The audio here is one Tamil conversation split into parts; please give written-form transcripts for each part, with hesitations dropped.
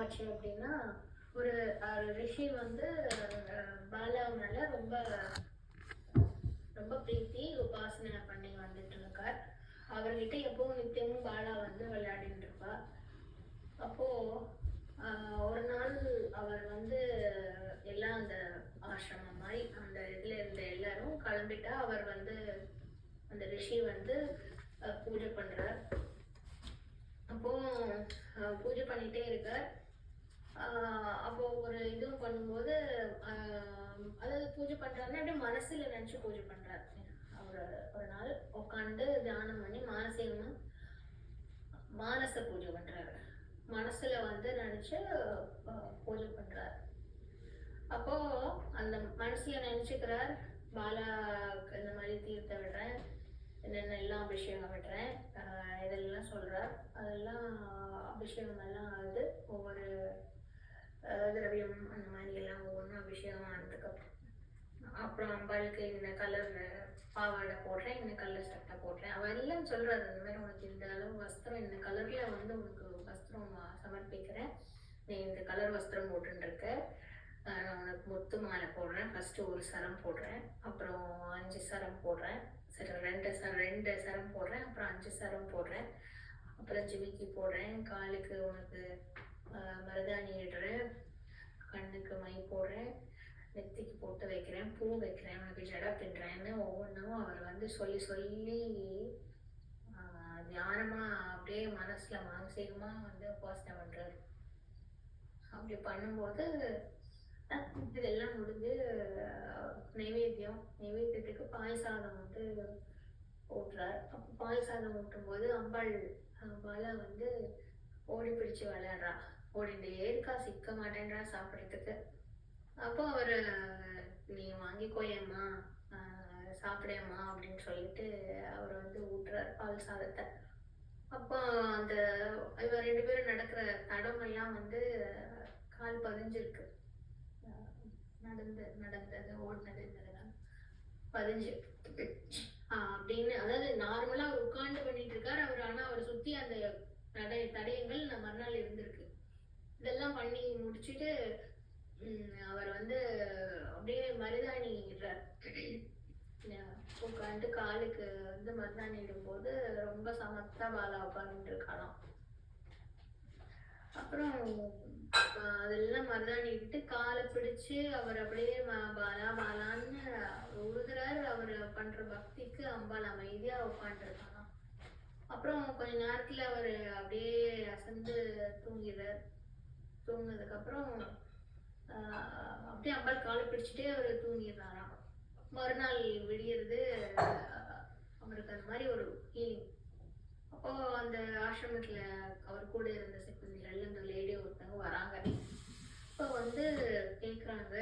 ஆச்சு அப்படின்னா, ஒரு ரிஷி வந்து பாலா மேல ரொம்ப ரொம்ப பிரீத்தி உபாசனை பண்ணி வந்துட்டு இருக்கார். அவர்கிட்ட எப்பவும் நித்தியமும் பாலா வந்து விளையாடிட்டு இருப்பா. அப்போ ஒரு நாள் அவர் வந்து எல்லாம் அந்த ஆசிரமம் மாதிரி அந்த இதுல இருந்த எல்லாரும் கிளம்பிட்டா, அவர் வந்து அந்த ரிஷி வந்து பூஜை பண்றார். அப்போ பூஜை பண்ணிட்டே இருக்கார். அப்போ ஒரு இதுவும் பண்ணும்போது அதாவது பூஜை பண்றாருன்னா அப்படியே மனசுல நினைச்சு பூஜை பண்றாரு. அவர் ஒரு நாள் உட்காந்து தியானம் பண்ணி மானச பூஜை பண்றாரு. மனசுல வந்து நினைச்சு பூஜை பண்றாரு. அப்போ அந்த மனசுல நினைச்சுக்கிறார், பாலா இந்த மாதிரி தீர்த்த விடுறேன், என்னென்ன எல்லாம் அபிஷேகம் விடுறேன், இதெல்லாம் சொல்றார். அதெல்லாம் அபிஷேகம் எல்லாம் ஆகுது. ஒவ்வொரு திரவியம் அந்த மாதிரி எல்லாம் ஒவ்வொன்றும் அபிஷேகம் ஆனதுக்கு அப்புறம் அம்பாளுக்கு இந்த கலர் பாவாடை போடுறேன், இந்த கலர் சட்டை போடுறேன், அவ எல்லாம் சொல்றாரு. அந்த மாதிரி உனக்கு இந்த அளவு வஸ்திரம், இந்த கலர்ல வந்து உனக்கு வஸ்திரம் சமர்ப்பிக்கிறேன், நீ இந்த கலர் வஸ்திரம் போட்டுருக்க, நான் உனக்கு முத்து மாலை போடுறேன், ஃபர்ஸ்ட் ஒரு சரம் போடுறேன், அப்புறம் 5 சரம் போடுறேன், சரி 2 சரம் போடுறேன், அப்புறம் 5 சரம் போடுறேன், அப்புறம் ஜிமிக்கி போடுறேன், காலுக்கு உனக்கு மருதாணி இடுறேன், கண்ணுக்கு மை போடுறேன், நெத்திக்கு போட்டு வைக்கிறேன், பூ வைக்கிறேன், உனக்கு ஜடை பின்றேன்னு ஒவ்வொன்றும் அவர் வந்து சொல்லி சொல்லி தியானமா அப்படியே மனசுல மானசீகமா வந்து உபாசனை பண்றாரு. அப்படி பண்ணும்போது இதெல்லாம் முடிஞ்சு நைவேத்தியத்துக்கு பாயசாதம் வந்து ஊட்டுறார். அப்போ பாயசாதம் ஊட்டும் போது பாலா வந்து ஓடி பிடிச்சு விளையாடுறா. ஓடிண்டே இருக்கா, சிக்க மாட்டேன்றா சாப்பிட்றதுக்கு. அப்போ அவர் நீ வாங்கிக்கோயம்மா, சாப்பிடேம்மா அப்படின்னு சொல்லிட்டு அவர் வந்து ஊட்டுறார் பால் சாதத்தை. அப்போ அந்த இவ 2 பேரும் நடக்கிற தடமெல்லாம் வந்து கால் பதிஞ்சிருக்கு. நடந்தது ஓடினது பதிஞ்சு அப்படின்னு. அதாவது நார்மலா அவர் உட்கார்ந்து பண்ணிட்டு இருக்காரு அவர். ஆனா அவர் சுத்தி அந்த தடயங்கள் மறுநாள் இருந்திருக்கு. இதெல்லாம் பண்ணி முடிச்சுட்டு அவர் வந்து அப்படியே மருதாணி உட்காந்து காலுக்கு வந்து மருதாணி இடும்போது ரொம்ப சமத்தா பாலா உட்காந்துட்டு இருக்கலாம். அப்புறம் அதெல்லாம் மருதாணி இட்டு காலை பிடிச்சு அவர் அப்படியே பாலா பாலான்னு உழுதுறாரு. அவர் பண்ற பக்திக்கு அம்பாள் அமைதியா உட்காந்துருக்காங்க. அப்புறம் கொஞ்ச நேரத்துல அவர் அப்படியே அசந்து தூங்கிடுறார். தூங்கினதுக்கு அப்புறம் அப்படியே அம்பாள் காலை பிடிச்சிட்டே அவர் தூங்கிடுறாராம். மறுநாள் விடியறது அவருக்கு அந்த மாதிரி ஒரு ஃபீலிங். அப்போ அந்த ஆசிரமத்துல அவர் கூட இருந்த சிப்பந்திகள் அந்த லேடி ஒருத்தவங்க வராங்க. இப்போ வந்து கேட்குறாங்க,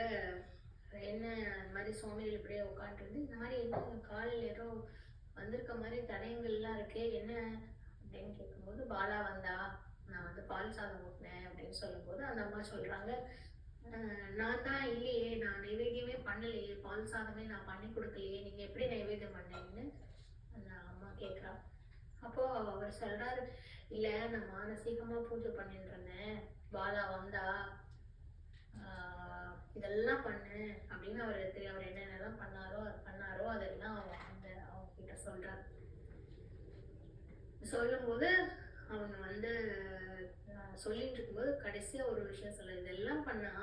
என்ன அந்த மாதிரி சுவாமிகள் இப்படியே உட்காந்துருந்து இந்த மாதிரி என்ன காலில் ஏதோ வந்திருக்க மாதிரி தடயங்கள்லாம் இருக்கே என்ன அப்படின்னு கேட்கும்போது, பாலா வந்தா, நான் வந்து பால் சாதம் ஊட்டினேன் அப்படின்னு சொல்லும்போது அந்த அம்மா சொல்றாங்க, நான் தான் இல்லையே, நான் நைவேத்தியமே பண்ணலையே, பால் சாதமே நான் பண்ணி கொடுக்கலையே, நீங்க எப்படி நைவேத்தியம் பண்ணீங்கன்னு அந்த அம்மா கேட்குறா. அப்போ அவர் சொல்றாரு, இல்ல நான் மானசீகமா பூஜை பண்ணிட்டு இருந்தேன், பாலா வந்தா இதெல்லாம் பண்ணு அப்படின்னு அவர் என்னென்னலாம் பண்ணாரோ அதெல்லாம் அவங்க கிட்ட சொல்றாரு. சொல்லும்போது அவங்க வந்து சொல்லிட்டு இருக்கும்போது கடைசியா ஒரு விஷயம் சொல்ல, இதெல்லாம் பண்ணா,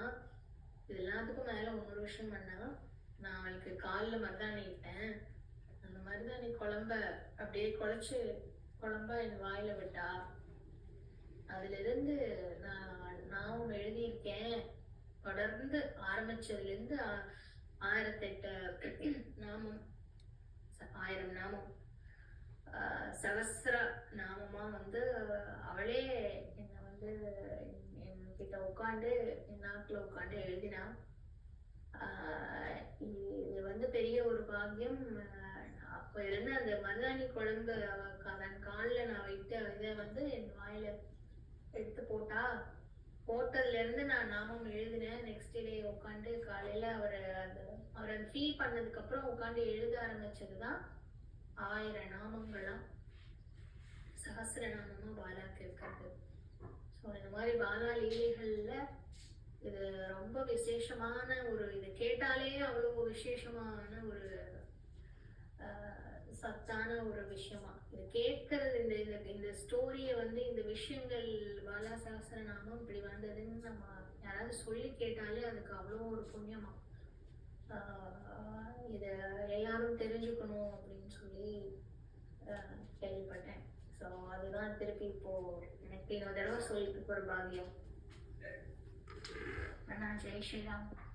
இது எல்லாத்துக்கும் மேல இன்னொரு விஷயம் பண்ணா, நான் அவளுக்கு காலில் மருதாணி இட்டேன், அந்த மருதாணி குழம்ப அப்படியே குழம்பா என் வாயில விட்டா, அதுல இருந்து நான் எழுதியிருக்கேன், தொடர்ந்து ஆரம்பிச்சதுல இருந்து 1008 நாமம், 1000 நாமம், சகஸ்ர நாமமா வந்து அவளே என்ன வந்து என்கிட்ட உட்காந்து என் நாக்குல உட்காந்து எழுதினா. இது வந்து பெரிய ஒரு பாக்கியம். அப்போ இருந்து அந்த மருதாணி குழம்பு அதன் காலில் நான் வைத்த இதை வந்து என் வாயில எடுத்து போட்டதுல இருந்து நான் நாமம் எழுதினேன். நெக்ஸ்ட் டே உட்காந்து காலையில அவரை ஃபீல் பண்ணதுக்கு அப்புறம் உட்காந்து எழுத ஆரம்பிச்சதுதான் 1000 நாமங்கள்லாம் சகஸ்ர நாமமா பாலாக்கு இருக்கிறது. ஸோ இந்த மாதிரி பாலா லீலைகள்ல இது ரொம்ப விசேஷமான ஒரு, இது கேட்டாலே அவ்வளோ விசேஷமான ஒரு சத்தான ஒரு விஷயமா இது கேட்கறது. இந்த இந்த இந்த ஸ்டோரியை வந்து, இந்த விஷயங்கள் பாலா சகஸ்ரநாமம் இப்படி வந்ததுன்னு நம்ம யாராவது சொல்லி கேட்டாலே அதுக்கு அவ்வளோ ஒரு புண்ணியமா. இதை எல்லாரும் தெரிஞ்சுக்கணும் அப்படின்னு சொல்லி கேள்விப்பட்டேன். ஸோ அதுதான் திருப்பி இப்போ எனக்கு இன்னொரு தடவை சொல்லிட்டு ஒரு பாக்கியம். அண்ணா ஜெய் ஸ்ரீராம்.